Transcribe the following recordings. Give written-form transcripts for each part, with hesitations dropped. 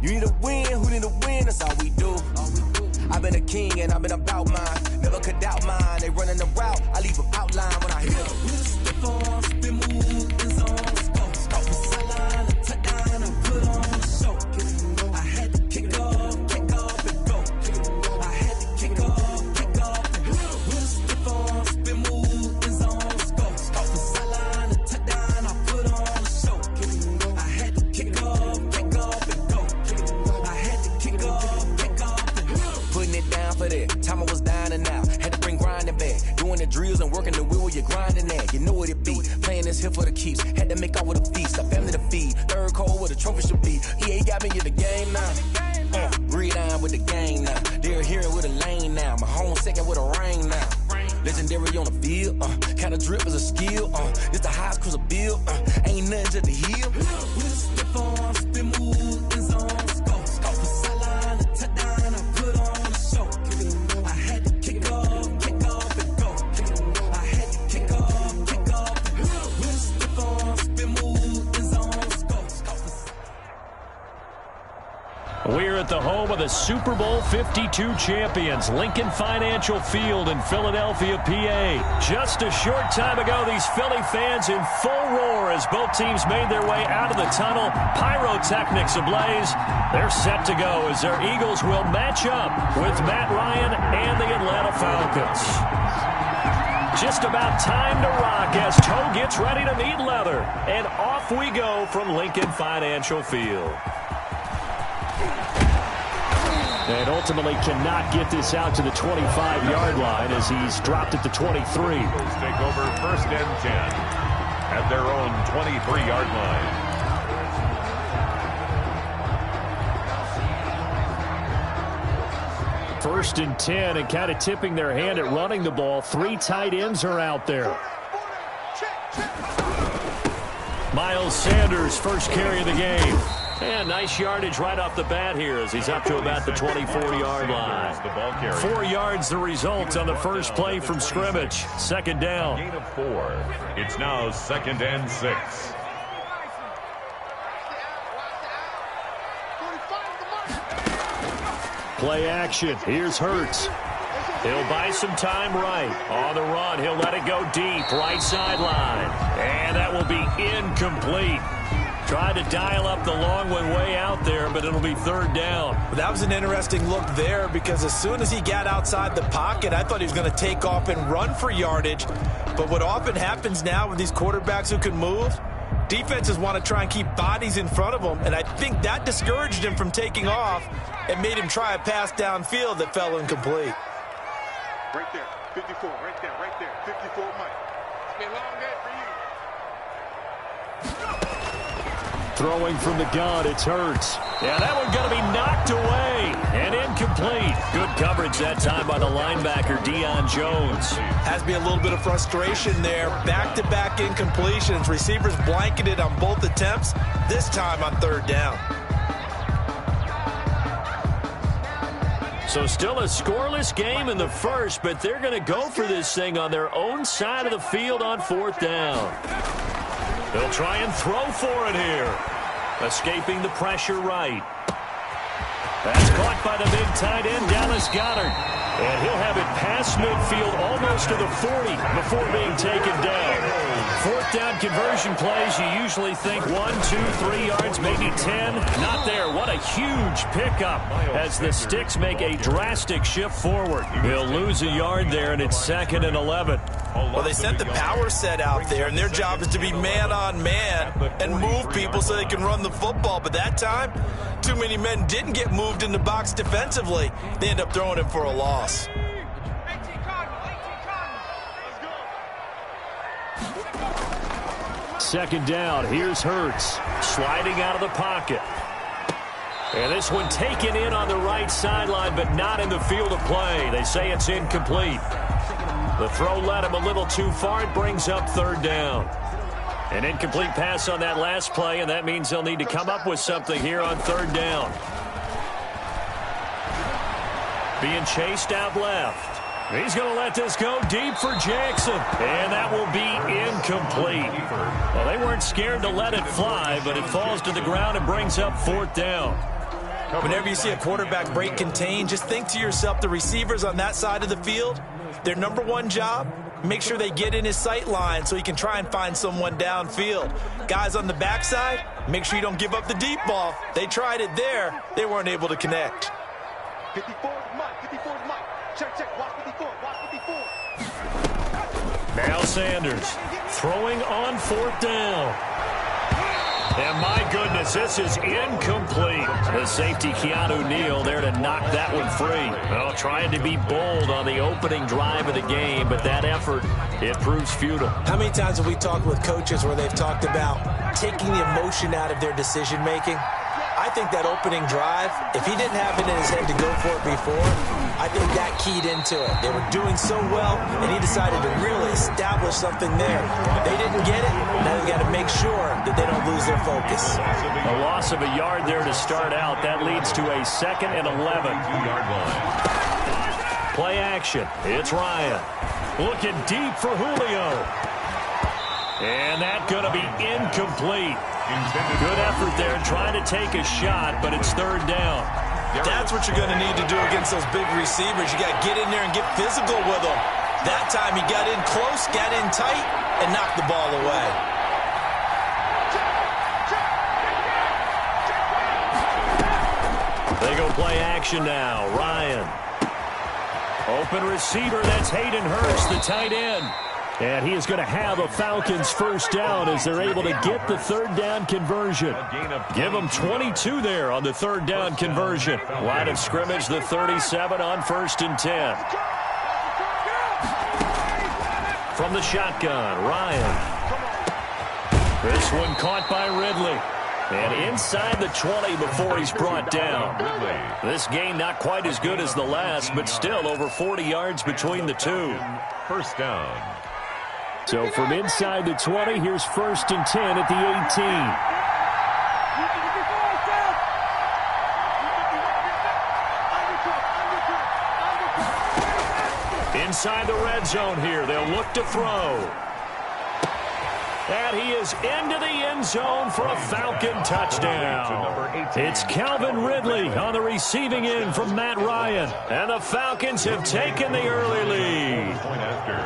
You need a win, who need a win? That's all we do. I've been a king and I've been about mine. Never could doubt mine. They running the route, I leave them outline when I hit them. With a stiff on, spin move, in zone, let's go. From the sideline, a touchdown, I put on a show. I had to kick off and go. I had to kick off and go. With a stiff on, spin move, in zone, let's go. From the sideline, a touchdown, I put on a show. I had to kick off and go. I had to kick off and go. Putting it down for that. Time I was down and out. Had to bring grinding back. Doing the drills and working the wheel where you're grinding at. You know what it be. Playing this here for the keeps. Had to make off with a feast. A family to feed. Third cold where the trophy should be. EA got me in the game now. Breathe down with the game now. They're here with a lane now. My home second with a ring now. Legendary on the field. Kinda drip is a skill. It's the highest cruiser bill. Ain't nothing to the heel. With a stiff on, spin move, in zone, let's go. Off the sideline, a touchdown, I put on a show. I had to kick off and go. I had to kick off and go. With a stiff on, spin move, in zone, let's go. We're at the home of the Super Bowl 52 champions, Lincoln Financial Field in Philadelphia, PA. Just a short time ago, these Philly fans in full roar as both teams made their way out of the tunnel. Pyrotechnics ablaze. They're set to go as their Eagles will match up with Matt Ryan and the Atlanta Falcons. Just about time to rock as Toe gets ready to meet leather. And off we go from Lincoln Financial Field. And ultimately cannot get this out to the 25-yard line as he's dropped at the 23. Take over 1st and 10 at their own 23-yard line. 1st and 10 and kind of tipping their hand at running the ball. 3 tight ends are out there. Miles Sanders, first carry of the game. And nice yardage right off the bat here as he's up to about the 24-yard line. 4 yards the result on the first play from scrimmage. 2nd down. Gain of 4. It's now 2nd and 6. Play action. Here's Hurts. He'll buy some time right. On the run, he'll let it go deep. Right sideline. And that will be incomplete. Tried to dial up the long one way out there, but it'll be 3rd down. That was an interesting look there because as soon as he got outside the pocket, I thought he was going to take off and run for yardage. But what often happens now with these quarterbacks who can move, defenses want to try and keep bodies in front of them, and I think that discouraged him from taking off and made him try a pass downfield that fell incomplete. Right there, 54, right there, 54 Mike. It's been a long day for you. Throwing from the gun, it's Hurts. Yeah, that one's going to be knocked away and incomplete. Good coverage that time by the linebacker, Deion Jones. Has to be a little bit of frustration there. Back-to-back incompletions. Receivers blanketed on both attempts, this time on 3rd down. So still a scoreless game in the first, but they're going to go for this thing on their own side of the field on 4th down. They'll try and throw for it here. Escaping the pressure right. That's caught by the big tight end, Dallas Goedert. And he'll have it past midfield almost to the 40 before being taken down. 4th down conversion plays, you usually think 1, 2, 3 yards, maybe 10. Not there. What a huge pickup as the Sticks make a drastic shift forward. He'll lose a yard there, and it's 2nd and 11. Well, they sent the power set out there, and their job is to be man-on-man and move people so they can run the football. But that time, too many men didn't get moved in the box defensively. They end up throwing him for a loss. Second down, here's Hurts. Sliding out of the pocket. And this one taken in on the right sideline, but not in the field of play. They say it's incomplete. The throw led him a little too far. It brings up 3rd down. An incomplete pass on that last play, and that means they'll need to come up with something here on 3rd down. Being chased out left. He's going to let this go deep for Jackson, and that will be incomplete. Well, they weren't scared to let it fly, but it falls to the ground and brings up 4th down. Whenever you see a quarterback break contain, just think to yourself, the receivers on that side of the field, their number one job, make sure they get in his sight line so he can try and find someone downfield. Guys on the backside, make sure you don't give up the deep ball. They tried it there. They weren't able to connect. 54 is Mike. 54 is Mike. Check. Watch 54. Watch 54. Now Sanders throwing on 4th down. And my goodness, this is incomplete. The safety, Keanu Neal, there to knock that one free. Well, trying to be bold on the opening drive of the game, but that effort, it proves futile. How many times have we talked with coaches where they've talked about taking the emotion out of their decision-making? I think that opening drive, if he didn't have it in his head to go for it before, I think that keyed into it. They were doing so well, and he decided to really establish something there. If they didn't get it, now they've got to make sure that they don't lose their focus. A loss of a yard there to start out. That leads to a 2nd and 11. Play action. It's Ryan. Looking deep for Julio. And that's going to be incomplete. Good effort there trying to take a shot, but it's 3rd down. That's what you're going to need to do against those big receivers. You got to get in there and get physical with them. That time he got in close, got in tight, and knocked the ball away. They go play action now. Ryan. Open receiver, that's Hayden Hurst, the tight end. And he is going to have a Falcons 1st down as they're able to get the 3rd down conversion. Give them 22 there on the 3rd down conversion. Line of scrimmage, the 37 on 1st and 10. From the shotgun, Ryan. This one caught by Ridley. And inside the 20 before he's brought down. This game not quite as good as the last, but still over 40 yards between the two. 1st down. So from inside the 20, here's 1st and 10 at the 18. Inside the red zone here, they'll look to throw. And he is into the end zone for a Falcon touchdown. It's Calvin Ridley on the receiving end from Matt Ryan. And the Falcons have taken the early lead.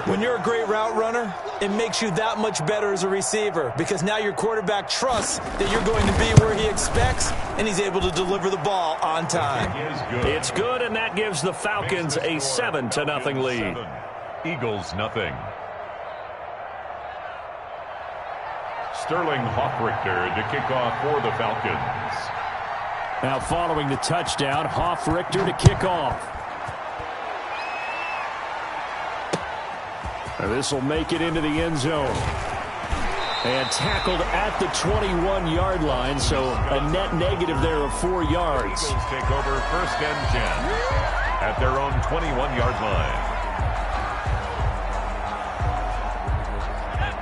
When you're a great route runner, it makes you that much better as a receiver because now your quarterback trusts that you're going to be where he expects, and he's able to deliver the ball on time. It's good, and that gives the Falcons a 7-0 lead. Eagles nothing. Sterling Hoffrichter to kick off for the Falcons. Now following the touchdown, Hoffrichter to kick off. This will make it into the end zone. And tackled at the 21-yard line, so a net negative there of 4 yards. Eagles take over 1st and 10 at their own 21-yard line.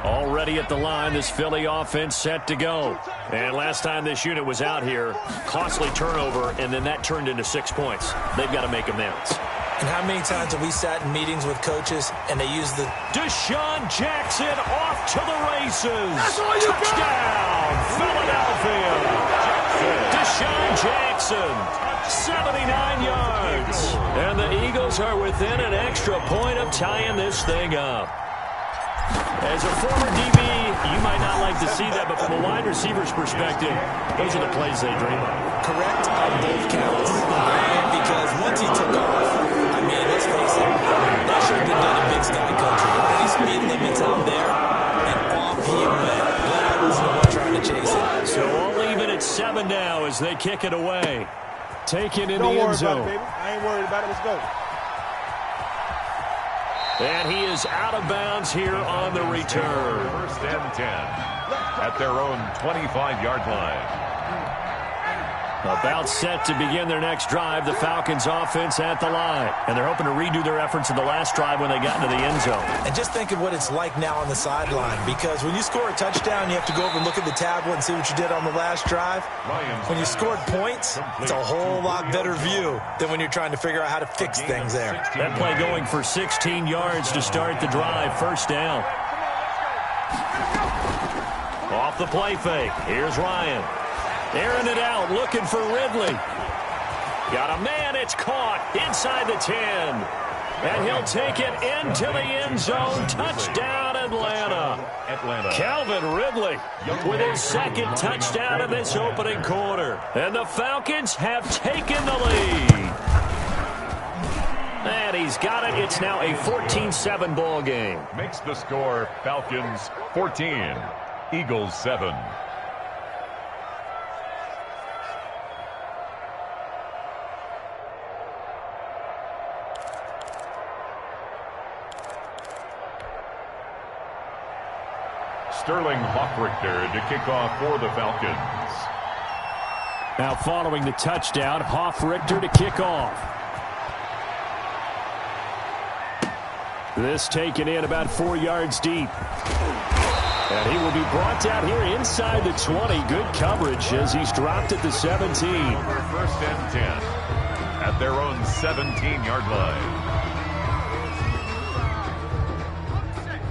Already at the line, this Philly offense set to go. And last time this unit was out here, costly turnover, and then that turned into 6 points. They've got to make amends. And how many times have we sat in meetings with coaches and they use the Deshaun Jackson off to the races. Touchdown, Philadelphia. Deshaun Jackson, 79 yards. And the Eagles are within an extra point of tying this thing up. As a former DB, you might not like to see that, but from a wide receiver's perspective, those are the plays they dream of. correct on both counts. Because once he took off, I mean, let's face it, that should have been done in Big Sky Country. Any speed limits out there, and off he went. Glad I wasn't the one trying to chase it. So we'll leave it at 7 now as they kick it away. Take it in the end zone. Don't worry about it, baby. I ain't worried about it. Let's go. And he is out of bounds here on the return. 1st and 10 at their own 25-yard line. About set to begin their next drive, the Falcons offense at the line. And they're hoping to redo their efforts in the last drive when they got into the end zone. And just think of what it's like now on the sideline, because when you score a touchdown, you have to go over and look at the tablet and see what you did on the last drive. When you scored points, it's a whole lot better view than when you're trying to figure out how to fix things there. That play going for 16 yards to start the drive, 1st down. Off the play fake, here's Ryan. Airing it out, looking for Ridley. Got a man. It's caught inside the 10. And he'll take it into the end zone. Touchdown, Atlanta. Calvin Ridley with his second touchdown in this opening quarter. And the Falcons have taken the lead. And he's got it. It's now a 14-7 ball game. Makes the score Falcons 14, Eagles 7. Sterling Hoffrichter to kick off for the Falcons. Now following the touchdown, Hoffrichter to kick off. This taken in about 4 yards deep. And he will be brought down here inside the 20. Good coverage as he's dropped at the 17. First and 10 at their own 17-yard line.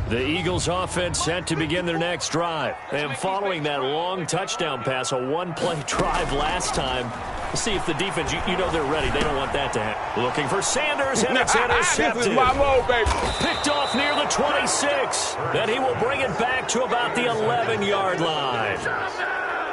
The Eagles offense set to begin their next drive. And following that long touchdown pass, a one-play drive last time, we'll see if the defense, you know they're ready. They don't want that to happen. Looking for Sanders, and it's intercepted. This is my mode, baby. Picked off near the 26. Then he will bring it back to about the 11-yard line.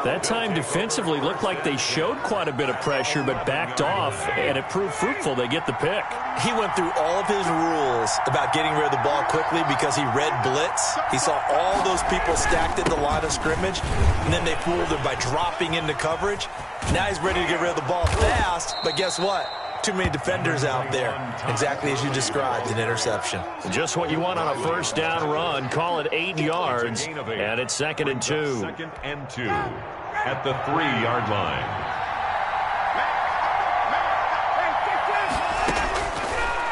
That time defensively looked like they showed quite a bit of pressure but backed off, and it proved fruitful. They get the pick. He went through all of his rules about getting rid of the ball quickly because he read blitz. He saw all those people stacked in the line of scrimmage, and then they fooled him by dropping into coverage. Now he's ready to get rid of the ball fast, but guess what? Too many defenders out there. Exactly as you described, an interception. Just what you want on a first down run. Call it 8 yards, and it's 2nd and 2. 2nd and 2 at the 3-yard line.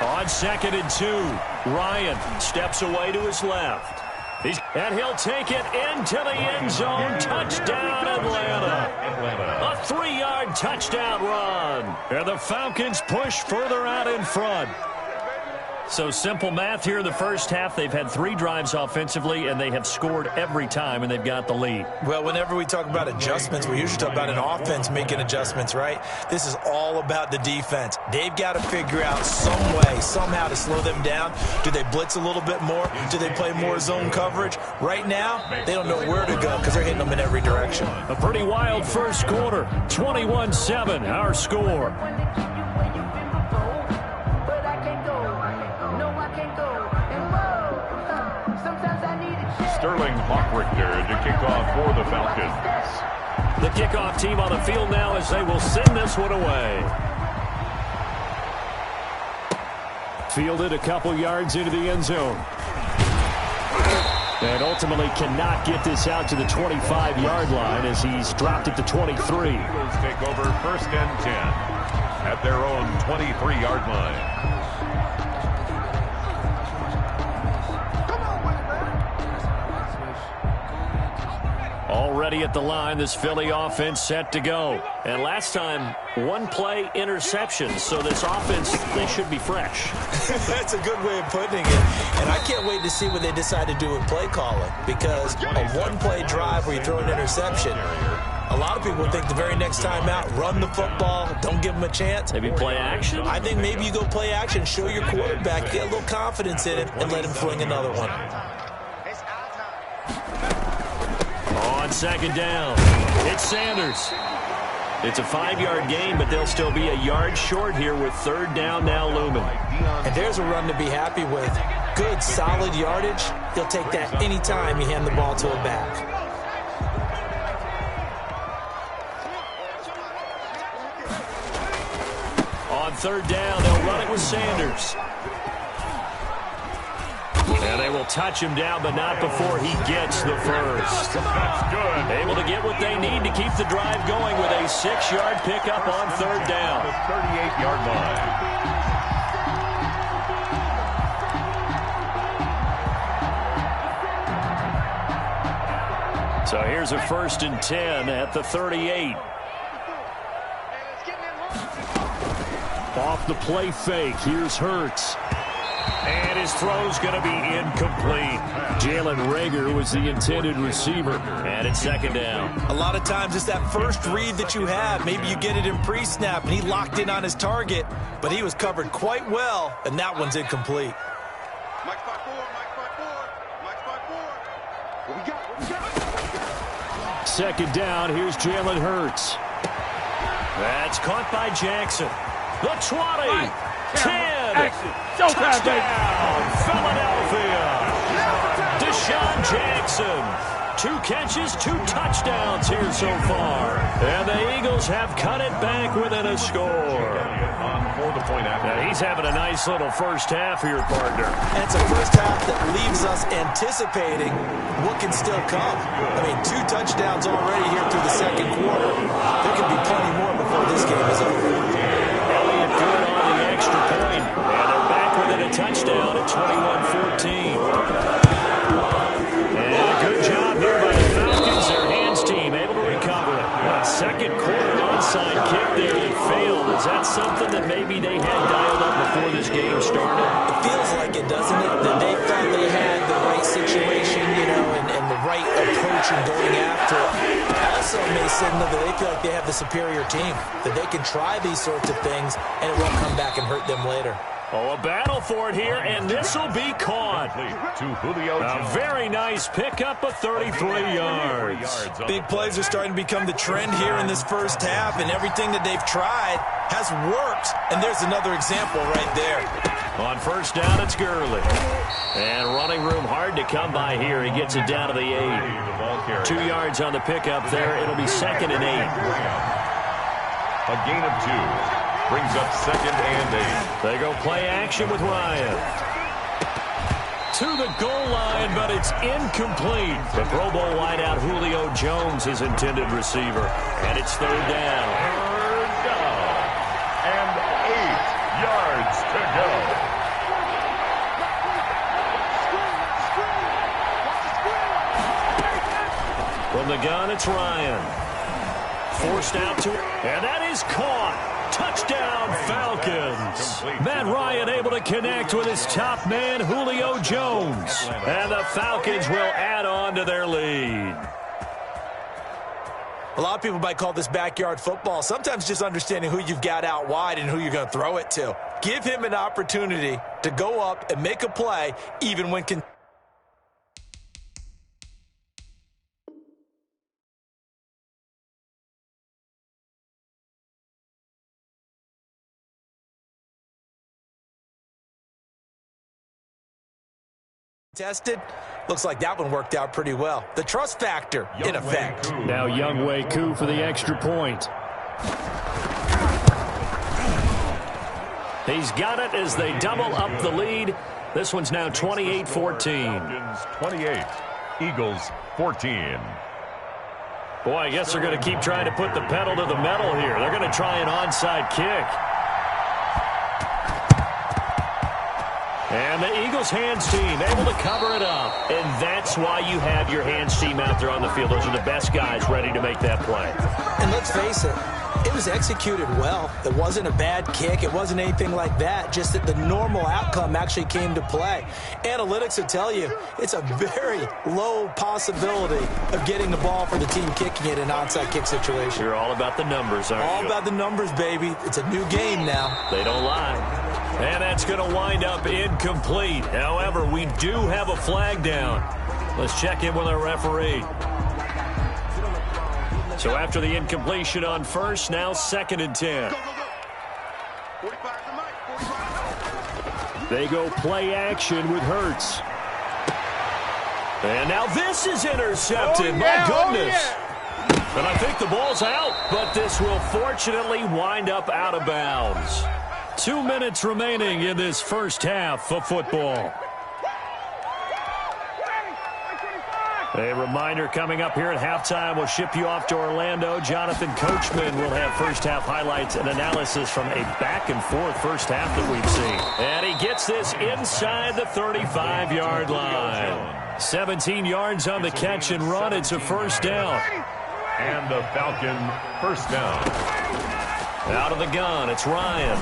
On 2nd and 2, Ryan steps away to his left. And he'll take it into the end zone. Touchdown, Atlanta. A 3-yard touchdown run. And the Falcons push further out in front. So simple math here in the first half. They've had 3 drives offensively, and they have scored every time, and they've got the lead. Well, whenever we talk about adjustments, we usually talk about an offense making adjustments, right? This is all about the defense. They've got to figure out some way, somehow to slow them down. Do they blitz a little bit more? Do they play more zone coverage? Right now, they don't know where to go because they're hitting them in every direction. A pretty wild first quarter. 21-7, our score. Sterling Hoffrichter to kick off for the Falcons. The kickoff team on the field now as they will send this one away. Fielded a couple yards into the end zone. And ultimately cannot get this out to the 25-yard line as he's dropped at the 23. Eagles take over 1st and 10 at their own 23-yard line. Already at the line, this Philly offense set to go. And last time, 1-play interception. So this offense, they should be fresh. That's a good way of putting it. And I can't wait to see what they decide to do with play calling. Because a 1-play drive where you throw an interception, a lot of people think the very next time out, run the football, don't give them a chance. Maybe play action? I think maybe you go play action, show your quarterback, get a little confidence in him, and let him fling another one. On 2nd down, it's Sanders. It's a 5-yard gain, but they'll still be a yard short here with 3rd down now looming. And there's a run to be happy with. Good, solid yardage. He'll take that anytime you hand the ball to a back. On 3rd down, they'll run it with Sanders. And they will touch him down, but not before he gets the first. That's good. Able to get what they need to keep the drive going with a 6-yard pickup on 3rd down. The 38-yard line. So here's a 1st and 10 at the 38. Off the play fake, here's Hurts. And his throw's going to be incomplete. Jalen Reagor was the intended receiver. And it's second down. A lot of times it's that first read that you have. Maybe you get it in pre-snap, and he locked in on his target, but he was covered quite well, and that one's incomplete. Mike 5-4, Mike 5-4, Mike 5-4. What we got? What we got? Second down, here's Jalen Hurts. That's caught by Jackson. The 20, 10, touchdown, Philadelphia. Deshaun Jackson, 2 catches, 2 touchdowns here so far. And the Eagles have cut it back within a score. Now he's having a nice little first half here, partner. And it's a first half that leaves us anticipating what can still come. I mean, 2 touchdowns already here through the second quarter. There could be plenty more before this game is over. Elliott good on the extra point. And they're back within a touchdown at 21-14. And a good job here by the Falcons. Their hands team able to recover it. A second quarter onside kick there that failed. Is that something that maybe they had dialed up before this game started? It feels like it, doesn't it? That they thought they had the right situation, you know, and the right approach in going after it. Also may signal that they feel like they have the superior team, that they can try these sorts of things, and it won't come back and hurt them later. Oh, a battle for it here, and this will be caught. A very nice pickup of 33 yards. Big plays are starting to become the trend here in this first half, and everything that they've tried has worked. And there's another example right there. On first down, it's Gurley. And running room hard to come by here. He gets it down to the 8. 2 yards on the pickup there. It'll be second and 8. A gain of 2. Brings up second and 8. They go play action with Ryan. To the goal line, but it's incomplete. The Pro Bowl wideout Julio Jones is intended receiver. And it's third down. Third down. And 8 yards to go. From the gun, it's Ryan. Forced out to it. And that is caught. Touchdown, Falcons. Matt Ryan able to connect with his top man, Julio Jones. And the Falcons will add on to their lead. A lot of people might call this backyard football. Sometimes just understanding who you've got out wide and who you're going to throw it to. Give him an opportunity to go up and make a play, even when tested. Looks like that one worked out pretty well. The trust factor in effect. Now Younghoe Koo for the extra point. He's got it as they double up the lead. This one's now 28-14. 28. Eagles 14. Boy, I guess they're going to keep trying to put the pedal to the metal here. They're going to try an onside kick. And the Eagles hands team able to cover it up. And that's why you have your hands team out there on the field. Those are the best guys ready to make that play. And let's face it, it was executed well. It wasn't a bad kick. It wasn't anything like that. Just that the normal outcome actually came to play. Analytics will tell you it's a very low possibility of getting the ball for the team kicking it in an onside kick situation. You're all about the numbers, aren't you? All about the numbers, baby. It's a new game now. They don't lie. And that's going to wind up incomplete. However, we do have a flag down. Let's check in with our referee. So after the incompletion on first, now second and 10. They go play action with Hurts. And now this is intercepted. My goodness. And I think the ball's out, but this will fortunately wind up out of bounds. 2 minutes remaining in this first half of football. A reminder coming up here at halftime. We'll ship you off to Orlando. Jonathan Coachman will have first half highlights and analysis from a back-and-forth first half that we've seen. And he gets this inside the 35-yard line. 17 yards on the catch and run. It's a first down. And the Falcon first down. Out of the gun, it's Ryan.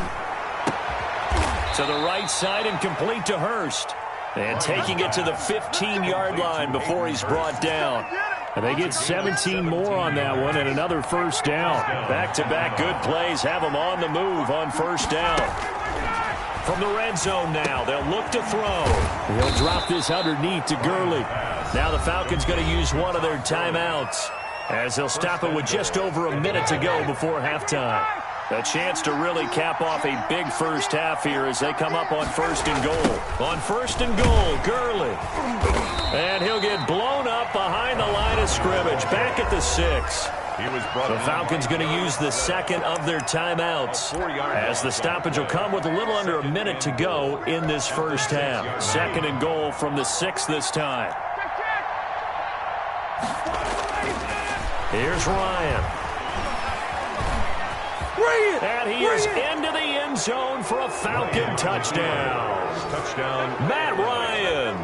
To the right side and complete to Hurst. And taking it to the 15-yard line before he's brought down. And they get 17 more on that one and another first down. Back-to-back good plays have them on the move on first down. From the red zone now, they'll look to throw. He'll drop this underneath to Gurley. Now the Falcons going to use one of their timeouts as they'll stop it with just over a minute to go before halftime. A chance to really cap off a big first half here as they come up on first and goal. On first and goal, Gurley. And he'll get blown up behind the line of scrimmage, back at the 6. The Falcons going to use the second of their timeouts as the stoppage will come with a little under a minute to go in this first half. Second and goal from the 6 this time. Here's Ryan. And he is into the end zone for a Falcon touchdown. Matt Ryan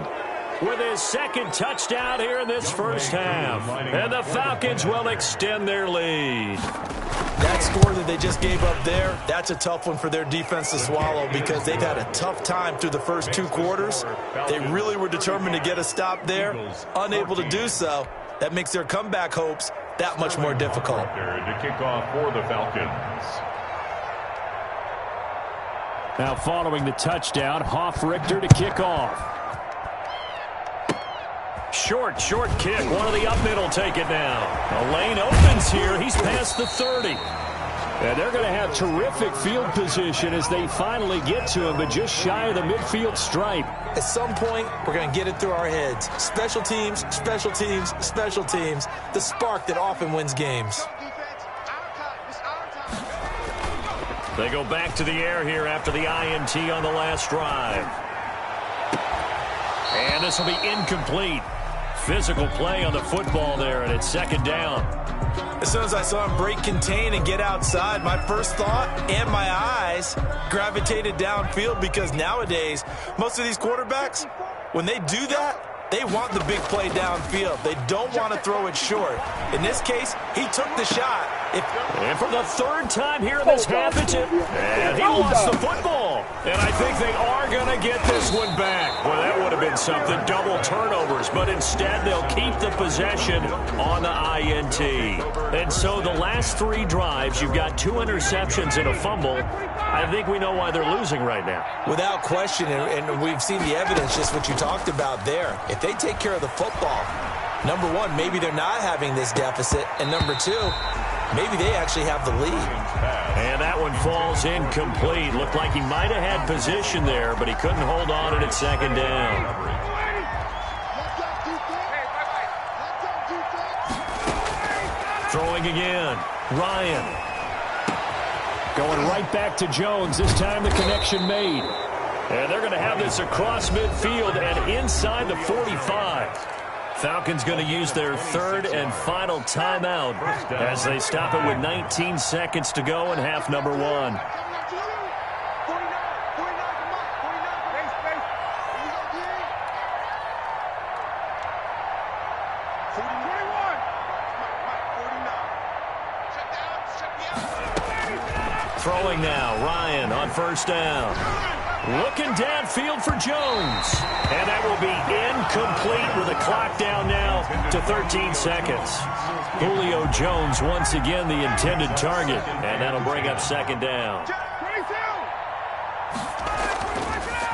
with his second touchdown here in this first half. And the Falcons will extend their lead. That score that they just gave up there, that's a tough one for their defense to swallow because they've had a tough time through the first 2 quarters. They really were determined to get a stop there, unable to do so. That makes their comeback hopes that much more difficult. To kick off for the Falcons. Now following the touchdown, Hoff-Richter to kick off. Short kick. One of the up middle take it now. A lane opens here. He's past the 30. And they're going to have terrific field position as they finally get to him, but just shy of the midfield stripe. At some point, we're going to get it through our heads. Special teams, special teams, special teams. The spark that often wins games. They go back to the air here after the INT on the last drive. And this will be incomplete. Physical play on the football there, and it's second down. As soon as I saw him break contain and get outside, my first thought and my eyes gravitated downfield because nowadays, most of these quarterbacks, when they do that, they want the big play downfield. They don't want to throw it short. In this case, he took the shot. And for the third time here in this half, and he lost the football. And I think they are going to get this one back. Well, that would have been something, double turnovers. But instead, they'll keep the possession on the INT. And so the last 3 drives, you've got 2 interceptions and a fumble. I think we know why they're losing right now. Without question, and we've seen the evidence, just what you talked about there. If they take care of the football, number 1, maybe they're not having this deficit. And number 2, maybe they actually have the lead. And that one falls incomplete. Looked like he might have had position there, but he couldn't hold on at second down. Throwing again. Ryan. Going right back to Jones. This time the connection made. And they're going to have this across midfield and inside the 45. Falcons going to use their third and final timeout as they stop it with 19 seconds to go in half number 1. Throwing now, Ryan on first down. Looking downfield for Jones. And that will be incomplete with the clock down now to 13 seconds. Julio Jones once again the intended target. And that'll bring up second down.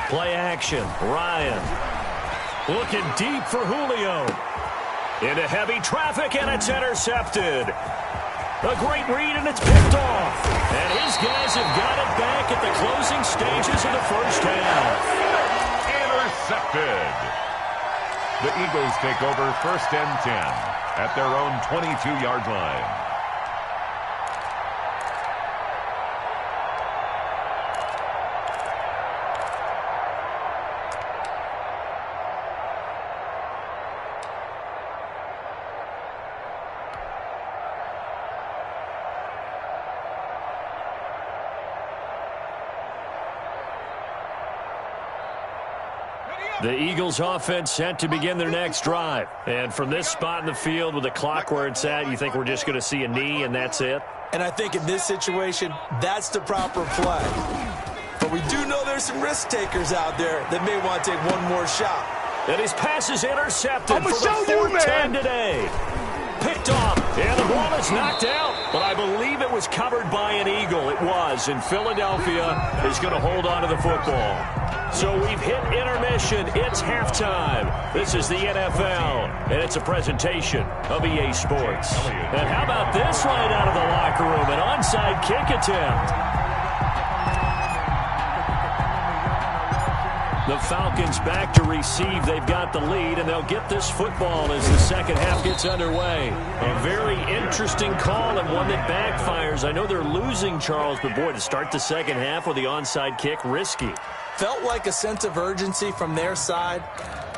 Play action. Ryan. Looking deep for Julio. Into heavy traffic, and it's intercepted. A great read, and it's picked off. And his guys have got it back at the closing stages of the first half. Intercepted. The Eagles take over first and 10 at their own 22-yard line. The Eagles offense set to begin their next drive. And from this spot in the field with the clock where it's at, you think we're just going to see a knee and that's it? And I think in this situation, that's the proper play. But we do know there's there's some risk takers out there that may want to take one more shot. And his pass is intercepted for the fourth time today. Picked off, and the ball is knocked out. But I believe it was covered by an Eagle. It was, and Philadelphia is going to hold on to the football. So we've hit intermission. It's halftime. This is the NFL, and it's a presentation of EA Sports. And how about this right out of the locker room? An onside kick attempt. The Falcons back to receive. They've got the lead, and they'll get this football as the second half gets underway. A very interesting call and one that backfires. I know they're losing, Charles, but boy, to start the second half with the onside kick, risky. Felt like a sense of urgency from their side,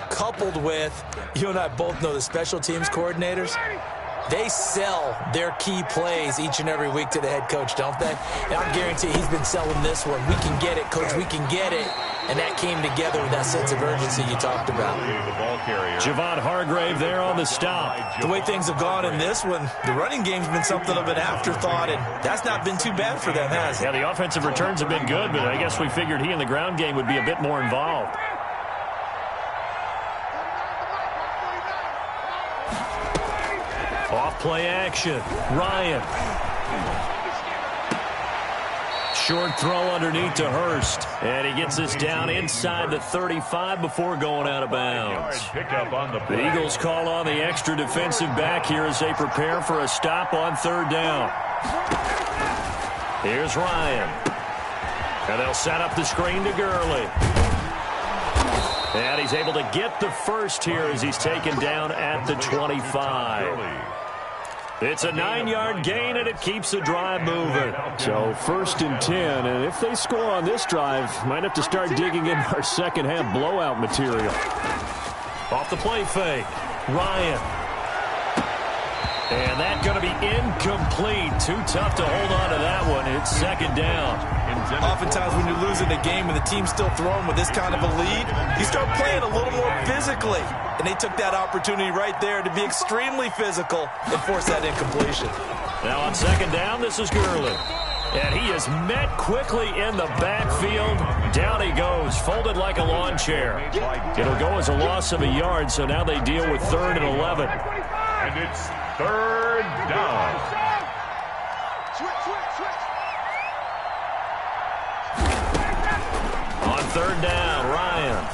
coupled with, you and I both know the special teams coordinators. They sell their key plays each and every week to the head coach, don't they? And I guarantee he's been selling this one. We can get it, coach, we can get it. And that came together with that sense of urgency you talked about. Javon Hargrave there on the stop. The way things have gone in this one, the running game's been something of an afterthought, and that's not been too bad for them, has it? Yeah, the offensive returns have been good, but I guess we figured he in the ground game would be a bit more involved. Off play action. Ryan. Short throw underneath to Hurst. And he gets this down inside the 35 before going out of bounds. The Eagles call on the extra defensive back here as they prepare for a stop on third down. Here's Ryan. And they'll set up the screen to Gurley. And he's able to get the first here as he's taken down at the 25. It's a 9-yard gain, and it keeps the drive moving. So 1st and 10, and if they score on this drive, might have to start digging in our second half blowout material. Off the play fake, Ryan. And that's going to be incomplete. Too tough to hold on to that one. It's second down. Oftentimes when you're losing a game and the team's still throwing with this kind of a lead, you start playing a little more physically. And they took that opportunity right there to be extremely physical and force that incompletion. Now on second down, this is Gurley. And he is met quickly in the backfield. Down he goes, folded like a lawn chair. It'll go as a loss of a yard, so now they deal with 3rd and 11. And it's 3rd down. On 3rd down, Ryan.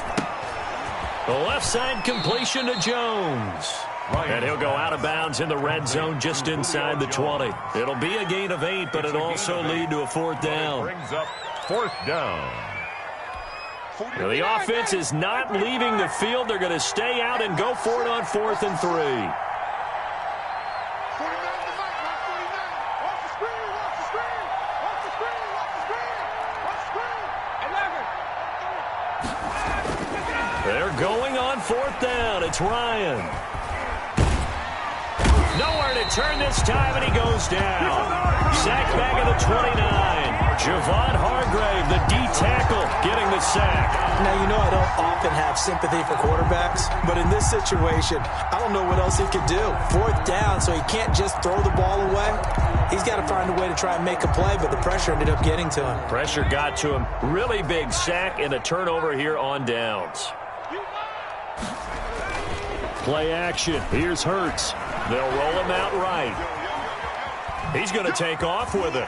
The left side completion to Jones. And he'll go out of bounds in the red zone just inside the 20. It'll be a gain of 8, but it'll also lead to a 4th down. Brings up 4th down. Now the offense is not leaving the field. They're going to stay out and go for it on 4th and 3. They're going on 4th down. It's Ryan. Nowhere to turn this time, and he goes down. Sacked back at the 29. Javon Hargrave, the D-tackle, getting the sack. Now, you know I don't often have sympathy for quarterbacks, but in this situation, I don't know what else he could do. 4th down, so he can't just throw the ball away. He's got to find a way to try and make a play, but the pressure ended up getting to him. Pressure got to him. Really big sack and a turnover here on downs. Play action. Here's Hurts. They'll roll him out right. He's going to take off with it.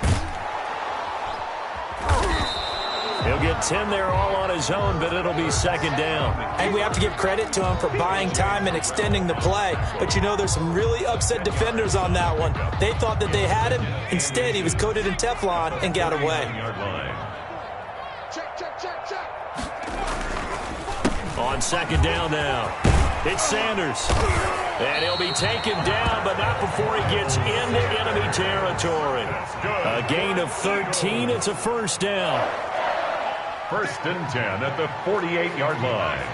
He'll get 10 there all on his own, but it'll be second down. And we have to give credit to him for buying time and extending the play. But, you know, there's some really upset defenders on that one. They thought that they had him. Instead, he was coated in Teflon and got away. On second down now. It's Sanders. And he'll be taken down, but not before he gets into enemy territory. A gain of 13. It's a 1st down. 1st and 10 at the 48-yard line.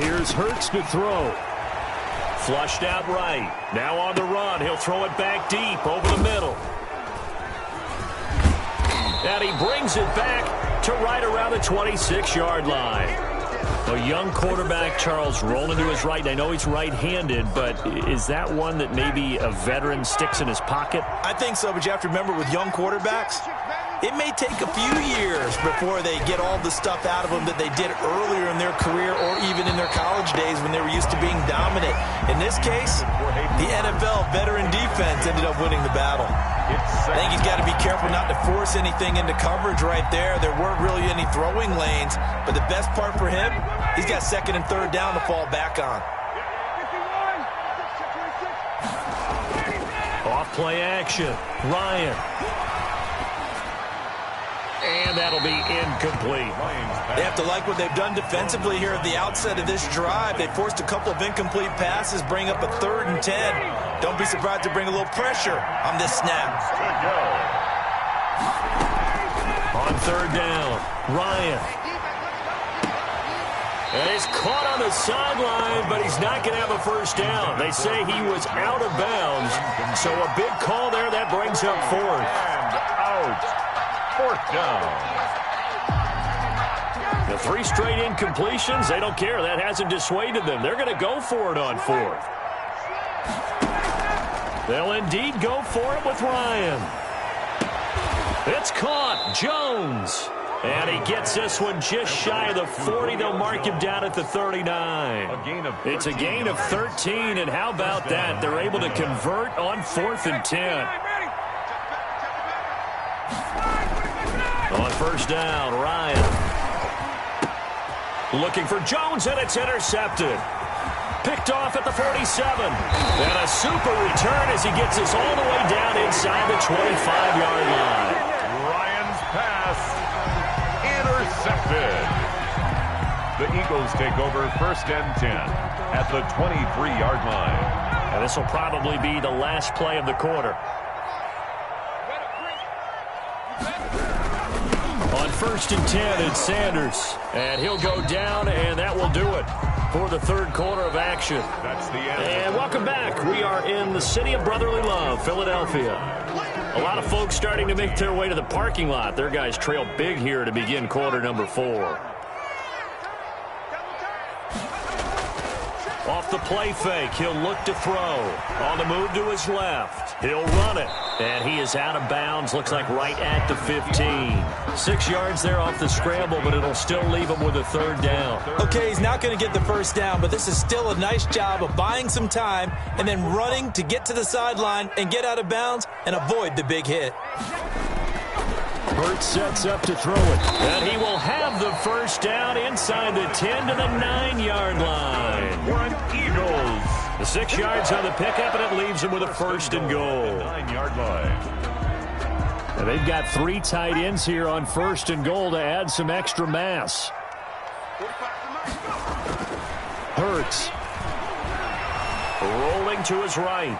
Here's Hurts to throw. Flushed out right. Now on the run. He'll throw it back deep over the middle. And he brings it back to right around the 26-yard line. A young quarterback, Charles, rolling to his right. I know he's right-handed, but is that one that maybe a veteran sticks in his pocket? I think so, but you have to remember with young quarterbacks, it may take a few years before they get all the stuff out of them that they did earlier in their career or even in their college days when they were used to being dominant. In this case, the NFL veteran defense ended up winning the battle. I think he's got to be careful not to force anything into coverage right there. There weren't really any throwing lanes, but the best part for him, he's got second and third down to fall back on. Off play action. Ryan. And that'll be incomplete. They have to like what they've done defensively here at the outset of this drive. They forced a couple of incomplete passes, bring up a 3rd and 10. Don't be surprised to bring a little pressure on this snap. On 3rd down, Ryan. And he's caught on the sideline, but he's not going to have a first down. They say he was out of bounds, so a big call there. That brings up 4th. And out. 4th down. The 3 straight incompletions, they don't care. That hasn't dissuaded them. They're going to go for it on 4th. They'll indeed go for it with Ryan. It's caught. Jones. And he gets this one just shy of the 40. They'll mark him down at the 39. It's a gain of 13, and how about that? They're able to convert on 4th and 10. On 1st down, Ryan. Looking for Jones, and it's intercepted. Picked off at the 47. And a super return as he gets us all the way down inside the 25-yard line. Ryan's pass intercepted. The Eagles take over 1st and 10 at the 23-yard line. And this will probably be the last play of the quarter. On 1st and 10, it's Sanders. And he'll go down, and that will do it for the 3rd quarter of action. That's the end. And welcome back. We are in the city of brotherly love, Philadelphia. A lot of folks starting to make their way to the parking lot. Their guys trail big here to begin quarter number 4. Off the play fake, he'll look to throw. On the move to his left. He'll run it. And he is out of bounds, looks like right at the 15. 6 yards there off the scramble, but it'll still leave him with a 3rd down. Okay, he's not going to get the first down, but this is still a nice job of buying some time and then running to get to the sideline and get out of bounds and avoid the big hit. Burt sets up to throw it. And he will have the first down inside the 10 to the 9-yard line. Run Eagles. The 6 yards on the pickup, and it leaves him with a 1st and goal. 9-yard line. And they've got 3 tight ends here on 1st and goal to add some extra mass. Hurts. Rolling to his right.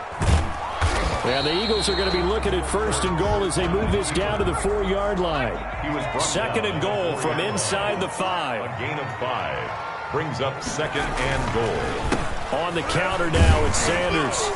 And the Eagles are going to be looking at 1st and goal as they move this down to the 4-yard line. 2nd and goal from inside the 5. A gain of 5 brings up 2nd and goal. On the counter now, it's Sanders.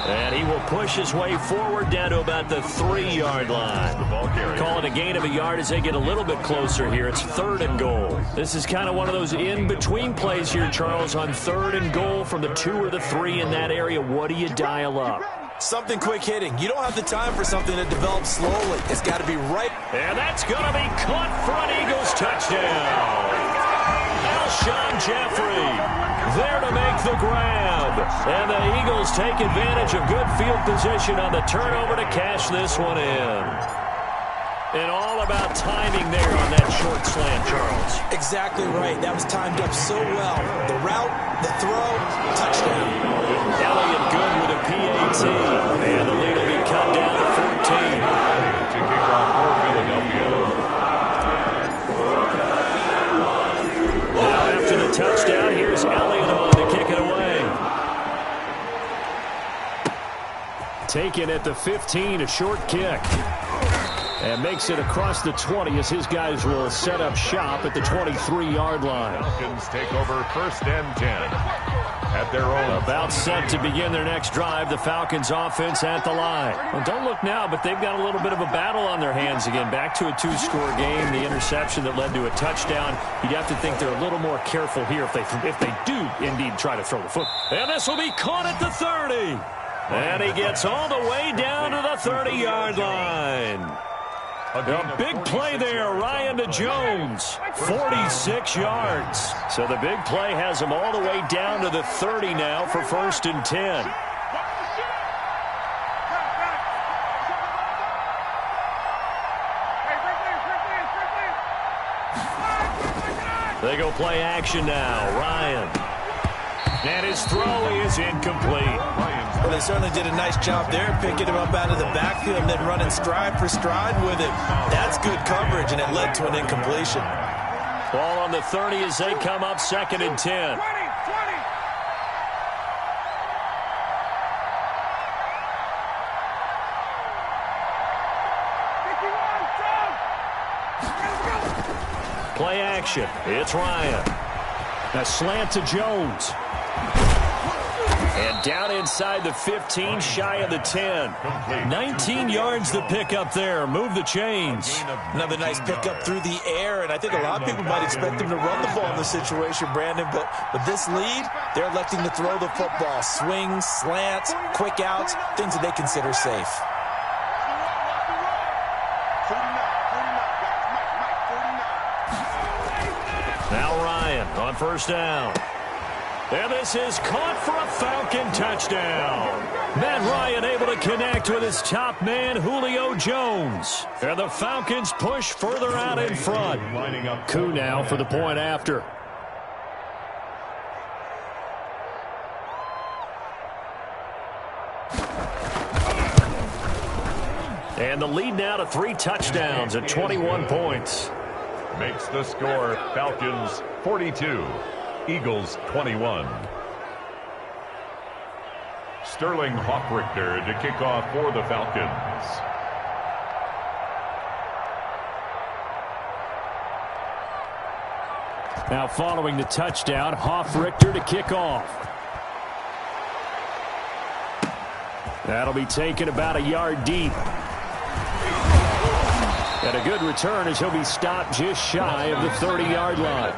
And he will push his way forward down to about the 3-yard line. Calling a gain of a yard as they get a little bit closer here. It's 3rd and goal. This is kind of one of those in-between plays here, Charles, on 3rd and goal from the 2 or the 3 in that area. What do you dial up? Something quick hitting. You don't have the time for something that develops slowly. It's got to be right. And that's going to be caught for an Eagles touchdown. Alshon Jeffrey there to make the grab. And the Eagles take advantage of good field position on the turnover to cash this one in. And all about timing there on that short slant, Charles. Exactly right. That was timed up so well. The route, the throw, touchdown. Elliott good with a PAT. And the lead will be cut down to 14. To kick off for Philadelphia. Now after the touchdown, here's Elliott on to kick it away. Taken at the 15, a short kick. And makes it across the 20 as his guys will set up shop at the 23-yard line. Falcons take over 1st and 10 at their own. About set to begin their next drive. The Falcons offense at the line. Well, don't look now, but they've got a little bit of a battle on their hands again. Back to a two-score game. The interception that led to a touchdown. You'd have to think they're a little more careful here if they do indeed try to throw the foot. And this will be caught at the 30. And he gets all the way down to the 30-yard line. A big play there, Ryan to Jones, 46 yards. So the big play has him all the way down to the 30 now for 1st and 10. They go play action now, Ryan. And his throw is incomplete. Well, they certainly did a nice job there, picking him up out of the backfield and then running stride for stride with him. That's good coverage, and it led to an incompletion. Ball on the 30 as they come up 2nd and 10. Play action. It's Ryan. A slant to Jones. And down inside the 15, shy of the 10. 19 yards the pickup there. Move the chains. Another nice pickup through the air, and I think a lot of people might expect them to run the ball in this situation, Brandon, but with this lead, they're electing to throw the football. Swings, slants, quick outs, things that they consider safe. Now Ryan on 1st down. And this is caught for a Falcon touchdown. Matt Ryan able to connect with his top man, Julio Jones. And the Falcons push further out in front. Coup now for the point after. And the lead now to 3 touchdowns at 21 points. Makes the score Falcons 42. Eagles 21. Sterling Hoffrichter to kick off for the Falcons. Now following the touchdown, Hoffrichter to kick off. That'll be taken about a yard deep. And a good return as he'll be stopped just shy of the 30-yard line.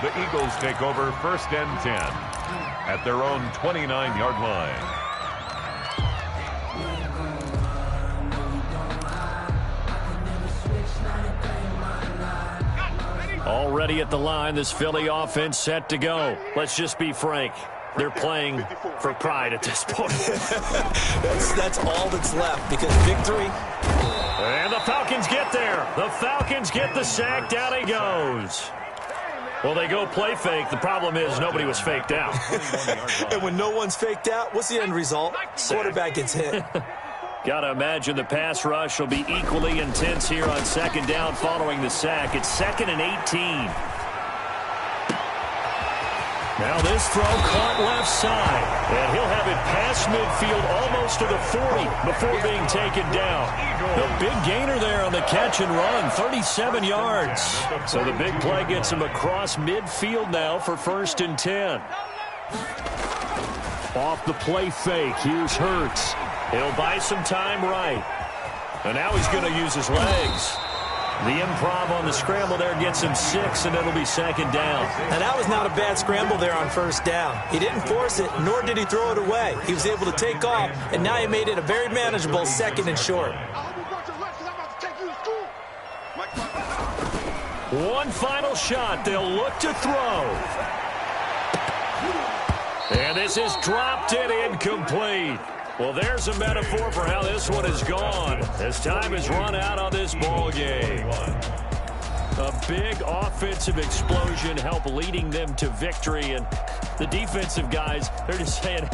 The Eagles take over 1st and 10 at their own 29-yard line. Already at the line, this Philly offense set to go. Let's just be frank. They're playing for pride at this point. That's all that's left, because victory. And the Falcons get there. The Falcons get the sack. Down he goes. Well, they go play fake. The problem is nobody was faked out. And when no one's faked out, what's the end result? Quarterback gets hit. Got to imagine the pass rush will be equally intense here on 2nd down following the sack. It's 2nd and 18. Now this throw caught left side. And he'll have it past midfield almost to the 40 before being taken down. The big gainer there on the catch and run, 37 yards. So the big play gets him across midfield now for 1st and 10. Off the play fake, here's Hurts. He'll buy some time right. And now he's going to use his legs. The improv on the scramble there gets him 6, and it'll be 2nd down. And that was not a bad scramble there on 1st down. He didn't force it, nor did he throw it away. He was able to take off, and now he made it a very manageable 2nd and short. One final shot. They'll look to throw. And this is dropped and incomplete. Well, there's a metaphor for how this one has gone as time has run out on this ball game. A big offensive explosion helped leading them to victory, and the defensive guys, they're just saying,